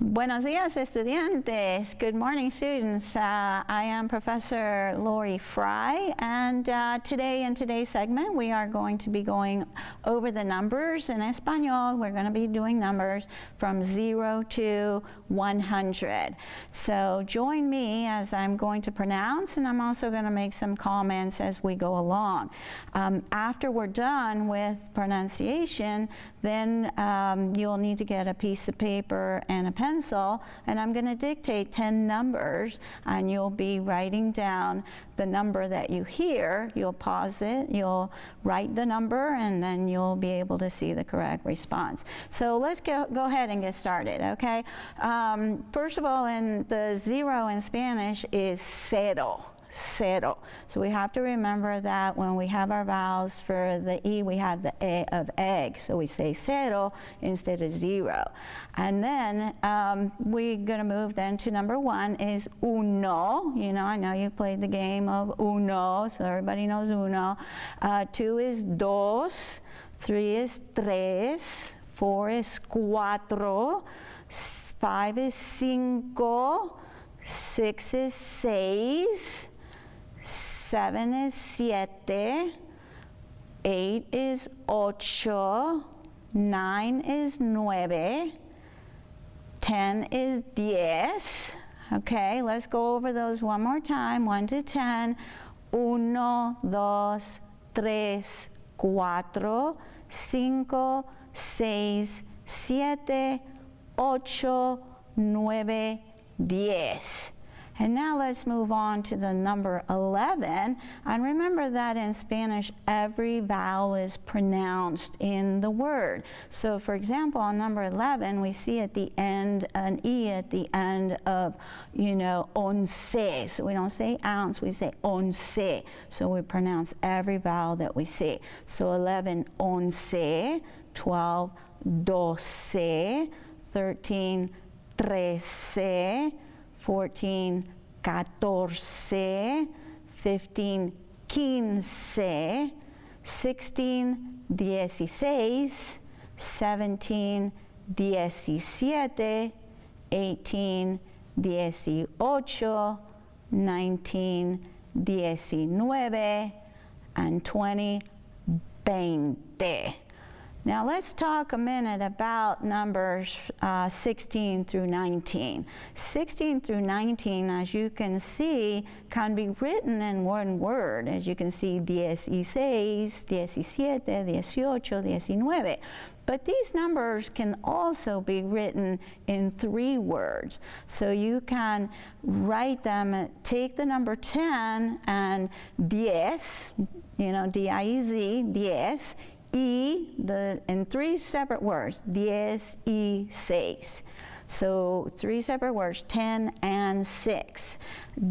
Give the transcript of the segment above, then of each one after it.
Buenos días, estudiantes. Good morning, students. I am Professor Lori Fry, and today in today's segment we are going to be going over the numbers in Espanol. We're going to be doing numbers from 0 to 100. So join me as I'm going to pronounce, and I'm also going to make some comments as we go along. After we're done with pronunciation, then you'll need to get a piece of paper and a pencil, and I'm going to dictate 10 numbers, and you'll be writing down the number that you hear. You'll pause it, you'll write the number, and then you'll be able to see the correct response. So let's go ahead and get started, okay? First of all, in the 0 in Spanish is cero. Cero. So we have to remember that when we have our vowels for the E, we have the E of egg. So we say cero instead of 0. And then we're going to move then to number 1 is uno. You know, I know you've played the game of uno, so everybody knows uno. 2 is dos. 3 is tres. 4 is cuatro. 5 is cinco. 6 is seis. 7 is siete, 8 is ocho, 9 is nueve, 10 is diez. Okay, let's go over those one more time, 1 to 10. Uno, dos, tres, cuatro, cinco, seis, siete, ocho, nueve, diez. And now let's move on to the number 11. And remember that in Spanish, every vowel is pronounced in the word. So for example, on number 11, we see at the end an E at the end of, you know, once. So we don't say ounce, we say once. So we pronounce every vowel that we see. So 11, once, 12, doce, 13, trece, 14, catorce, 15, quince, 16, dieciséis, 17, diecisiete, 18, dieciocho, 19, diecinueve, and 20, veinte. Now let's talk a minute about numbers 16 through 19. 16 through 19, as you can see, can be written in one word. As you can see, 16, 17, 18, 19. But these numbers can also be written in 3 words. So you can write them, take the number 10 and diez, you know, D-I-E-Z, diez, in 3 separate words, diez y seis. So 3 separate words, 10 and 6,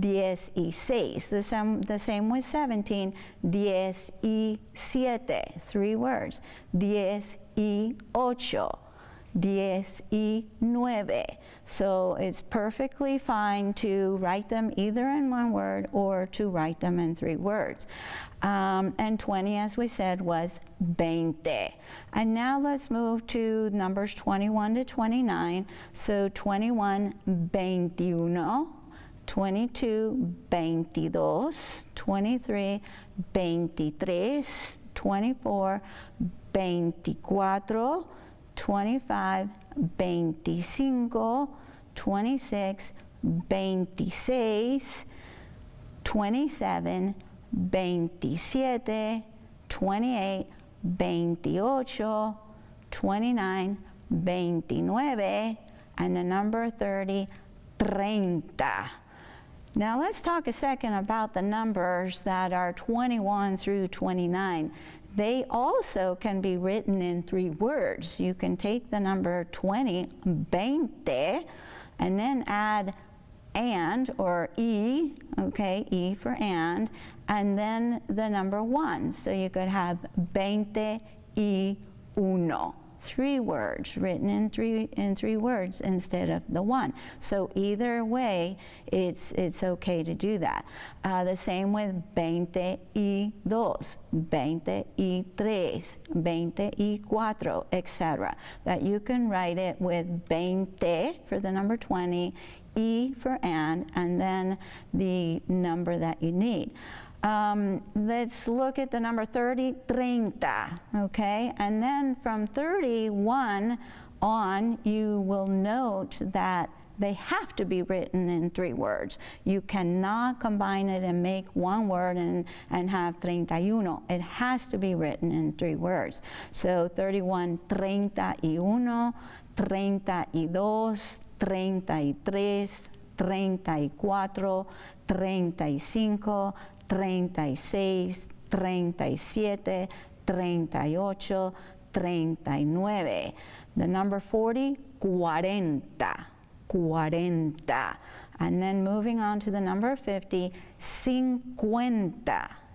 diez y seis. The same with 17, diez y siete, 3 words, diez y ocho, diez y nueve. So it's perfectly fine to write them either in 1 word or to write them in 3 words. And 20, as we said, was veinte. And now let's move to numbers 21 to 29. So 21, veintiuno, 22, veintidós, 23, veintitrés, 24, veinticuatro, 25, veinticinco, 26, veintiséis, 27, 27, 28, 28, 29, 29, and the number 30, 30. Now let's talk a second about the numbers that are 21 through 29. They also can be written in 3 words. You can take the number 20, veinte, and then add and, or E, okay, E for and then the number 1. So you could have 20 y uno. 3 words, written in three words instead of the 1. So either way, it's okay to do that. The same with 22, 23, 24, etc. That you can write it with 20 for the number 20, E for and then the number that you need. Let's look at the number 30, 30, okay? And then from 31 on, you will note that they have to be written in 3 words. You cannot combine it and make 1 word and have 31. It has to be written in 3 words. So 31, 31, 32, 33, 34, 35, 36, 37, 38, 39. The number 40, 40, 40. And then moving on to the number 50, 50,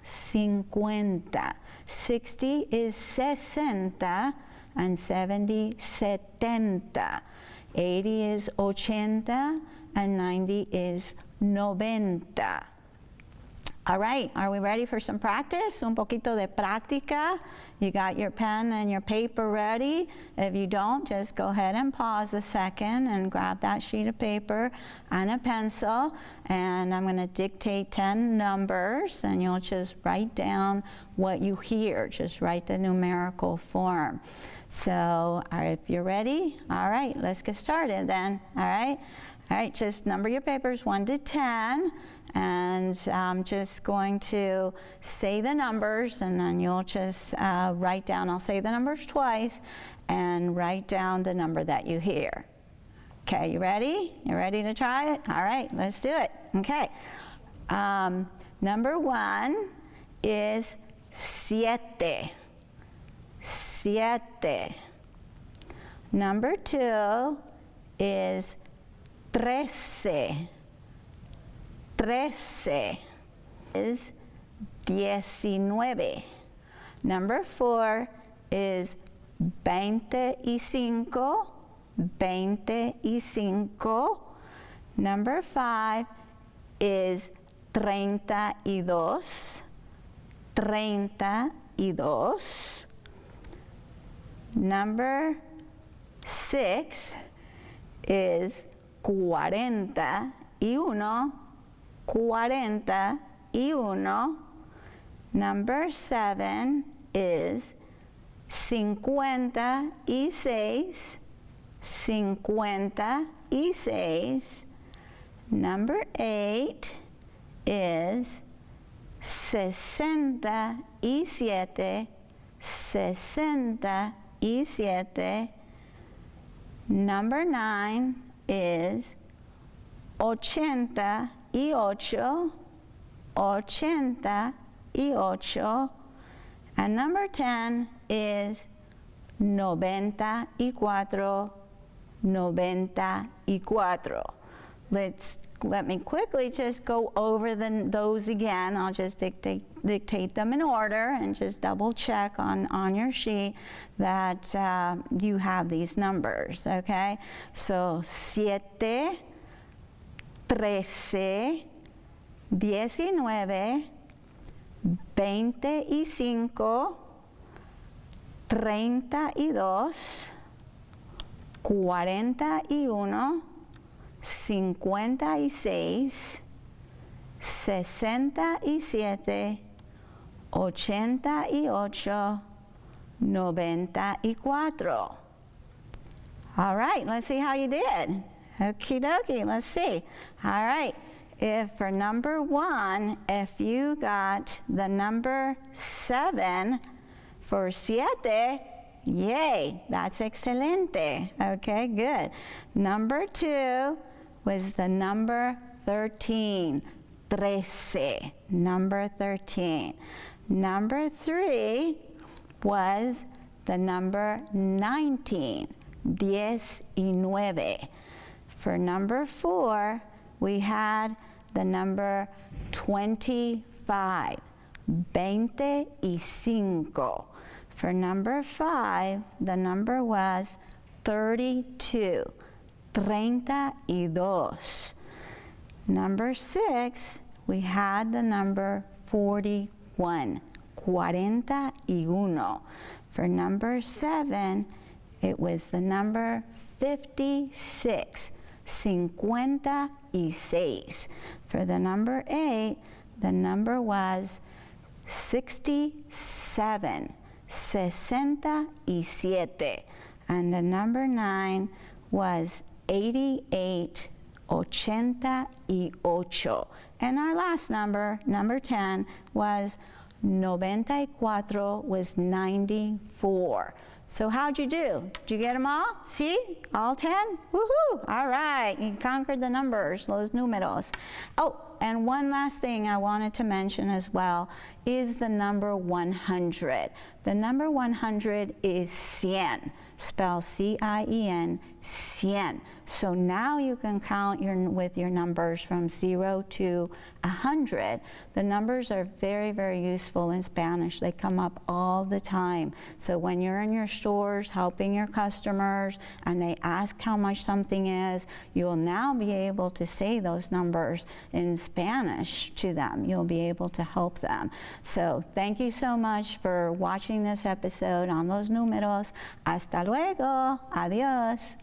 50. 60 is 60, and 70, 70. 80 is 80, and 90 is 90. All right, are we ready for some practice? Un poquito de práctica. You got your pen and your paper ready? If you don't, just go ahead and pause a second and grab that sheet of paper and a pencil. And I'm going to dictate 10 numbers, and you'll just write down what you hear. Just write the numerical form. So, if you're ready, all right, let's get started then. All right, just number your papers 1 to 10. And I'm just going to say the numbers, and then you'll just write down. I'll say the numbers twice and write down the number that you hear. Okay, you ready? You ready to try it? All right, let's do it. Okay. Number 1 is 7. 7. Number 2 is 13. 13 is 19. Number 4 is 25. 25. Number 5 is 32. 32. Number 6 is 41. 41. Number 7 is 56. 56. Number 8 is 67. 67. Number 9 is 88. 88. And number 10 is 94. 94. Let me quickly just go over those again. I'll just dictate them in order and just double check on your sheet that you have these numbers, okay? So 7, 13, 19, 25, 32, 41, 56, 67, 88, 94. All right, let's see how you did. Okie dokie, let's see. All right, if for number 1, if you got the number 7 for 7, yay, that's excelente. Okay, good. Number 2 was the number 13. 13. Number 13. Number 3 was the number 19. 19. For number 4, we had the number 25. 25. For number 5, the number was 32. 32. Number 6, we had the number 41. 41. For number 7, it was the number 56. 56. For the number 8, the number was 67. 67. And the number 9 was 88. 88. And our last number, number 10, was 94, was 94. So how'd you do? Did you get them all? See? All 10? Woohoo! All right, you conquered the numbers, los números. Oh, and one last thing I wanted to mention as well is the number 100. The number 100 is 100, spelled C-I-E-N, 100. So now you can count with your numbers from 0 to 100. The numbers are very, very useful in Spanish. They come up all the time. So when you're in your stores helping your customers and they ask how much something is, you'll now be able to say those numbers in Spanish to them. You'll be able to help them. So thank you so much for watching this episode on Los Números. Hasta luego. Adiós.